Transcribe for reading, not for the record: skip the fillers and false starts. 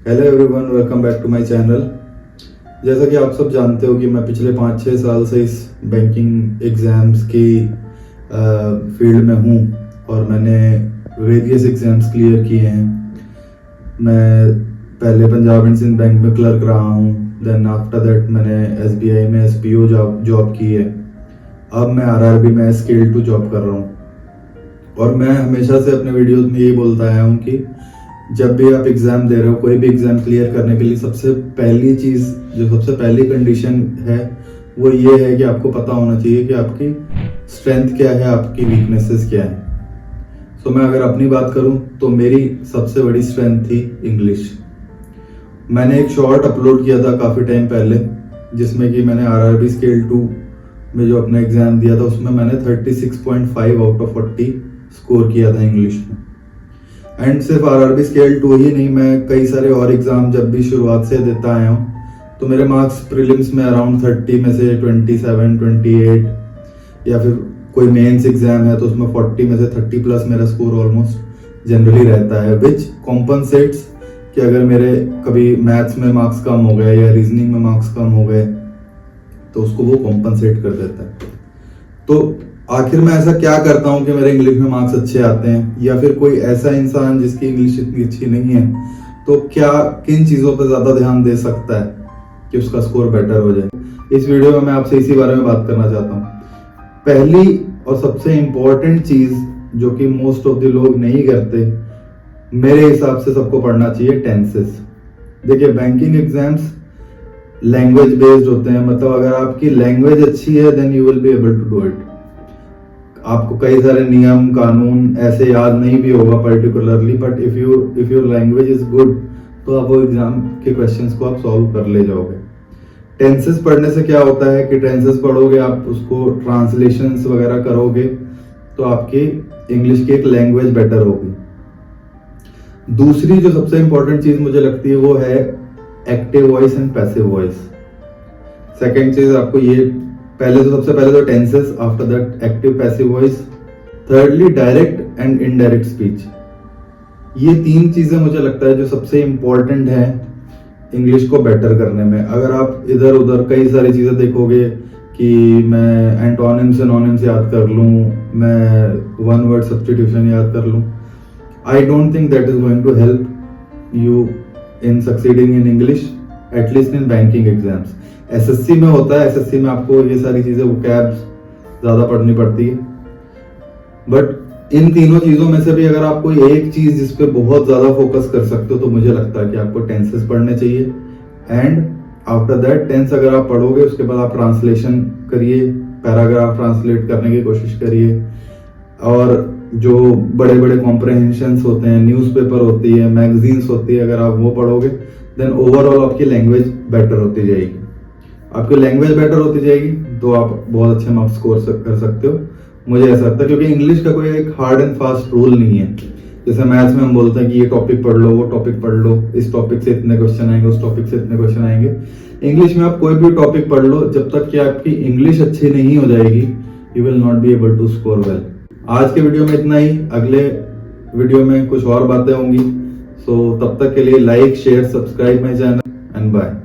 Hello everyone, welcome back to my channel. जैसा कि आप सब जानते हो कि मैं पिछले 5-6 साल से इस बैंकिंग एग्ज़ाम्स की फील्ड में हूँ और मैंने वेरियस एग्ज़ाम्स क्लियर किए हैं। मैं पहले पंजाब एंड सिंध बैंक में क्लर्क रहा हूँ, देन आफ्टर दैट मैंने SBI में SPO जॉब की है। अब मैं RRB में स्केल 2 जॉब कर रहा हूँ और मैं हमेशा से अपने वीडियोस में यही बोलता आया हूँ कि जब भी आप एग्ज़ाम दे रहे हो, कोई भी एग्ज़ाम क्लियर करने के लिए सबसे पहली चीज़, जो सबसे पहली कंडीशन है वो ये है कि आपको पता होना चाहिए कि आपकी स्ट्रेंथ क्या है, आपकी वीकनेसेस क्या है। सो मैं अगर अपनी बात करूं तो मेरी सबसे बड़ी स्ट्रेंथ थी इंग्लिश। मैंने एक शॉर्ट अपलोड किया था काफ़ी टाइम पहले, जिसमें कि मैंने RRB स्केल 2 में जो अपना एग्ज़ाम दिया था उसमें मैंने 36.5 आउट ऑफ 40 स्कोर किया था इंग्लिश में। एंड सिर्फ RRB स्केल 2 ही नहीं, मैं कई सारे और एग्ज़ाम जब भी शुरुआत से देता आया हूँ तो मेरे मार्क्स प्रीलिम्स में अराउंड 30 में से 27, 28, या फिर कोई मेंस एग्ज़ाम है तो उसमें 40 में से 30 प्लस मेरा स्कोर ऑलमोस्ट जनरली रहता है, विच कॉम्पनसेट्स कि अगर मेरे कभी मैथ्स में मार्क्स कम हो गए या रीजनिंग में मार्क्स कम हो गए तो उसको वो कॉम्पनसेट कर देता है। तो आखिर मैं ऐसा क्या करता हूँ कि मेरे इंग्लिश में मार्क्स अच्छे आते हैं, या फिर कोई ऐसा इंसान जिसकी इंग्लिश इतनी अच्छी नहीं है तो क्या किन चीज़ों पर ज़्यादा ध्यान दे सकता है कि उसका स्कोर बेटर हो जाए। इस वीडियो में मैं आपसे इसी बारे में बात करना चाहता हूँ। पहली और सबसे इम्पोर्टेंट चीज़ जो कि मोस्ट ऑफ द लोग नहीं करते, मेरे हिसाब से सबको पढ़ना चाहिए टेंसेस। देखिए, बैंकिंग एग्जाम्स लैंग्वेज बेस्ड होते हैं, मतलब अगर आपकी लैंग्वेज अच्छी है then you will be able to do it. आपको कई सारे नियम कानून ऐसे याद नहीं भी होगा particularly, but if your language is good तो आप वो एग्जाम के क्वेश्चंस को आप सॉल्व कर ले जाओगे। टेंसेस पढ़ने से क्या होता है कि टेंसेस पढ़ोगे, आप उसको ट्रांसलेशंस वगैरह करोगे तो आपकी इंग्लिश की एक लैंग्वेज बेटर होगी। दूसरी जो सबसे इंपॉर्टेंट चीज मुझे लगती है वो है active voice and passive voice. Second चीज आपको ये, सबसे पहले तो tenses, after that active passive voice, thirdly direct and indirect speech. ये 3 चीजें मुझे लगता है जो सबसे इंपॉर्टेंट है इंग्लिश को बेटर करने में। अगर आप इधर उधर कई सारी चीजें देखोगे कि मैं एंटोनिम सिनोनिम्स याद कर लूं, मैं वन वर्ड सब्स्टिट्यूशन याद कर लूं, I don't think that is going to help you in succeeding in English, at least in banking exams. SSC में होता है, SSC में आपको ये सारी चीजें वोकैब्स ज्यादा पढ़नी पड़ती है, बट इन तीनों चीजों में से भी अगर आप कोई एक चीज जिस पे बहुत ज्यादा फोकस कर सकते हो तो मुझे लगता है कि आपको टेंसेस पढ़ने चाहिए। एंड आफ्टर दैट टेंस अगर आप पढ़ोगे उसके बाद आप ट्रांसलेशन करिए, पैराग्राफ ट्रांसलेट करने की कोशिश करिए, और जो बड़े बड़े कॉम्प्रहेंशंस होते हैं, न्यूज़पेपर होती है, मैगजीन्स होती है, अगर आप वो पढ़ोगे देन ओवरऑल आपकी लैंग्वेज बेटर होती जाएगी। आपकी लैंग्वेज बेटर होती जाएगी तो आप बहुत अच्छे मार्क्स स्कोर कर सकते हो, मुझे ऐसा लगता है। क्योंकि इंग्लिश का कोई एक हार्ड एंड फास्ट रूल नहीं है। जैसे मैथ्स में हम बोलते हैं कि ये टॉपिक पढ़ लो, वो टॉपिक पढ़ लो, इस टॉपिक से इतने क्वेश्चन आएंगे, उस टॉपिक से इतने क्वेश्चन आएंगे। इंग्लिश में आप कोई भी टॉपिक पढ़ लो, जब तक कि आपकी इंग्लिश अच्छी नहीं हो जाएगी you will not be able to score well. आज के वीडियो में इतना ही, अगले वीडियो में कुछ और बातें होंगी। सो तब तक के लिए like, share, subscribe my channel and bye.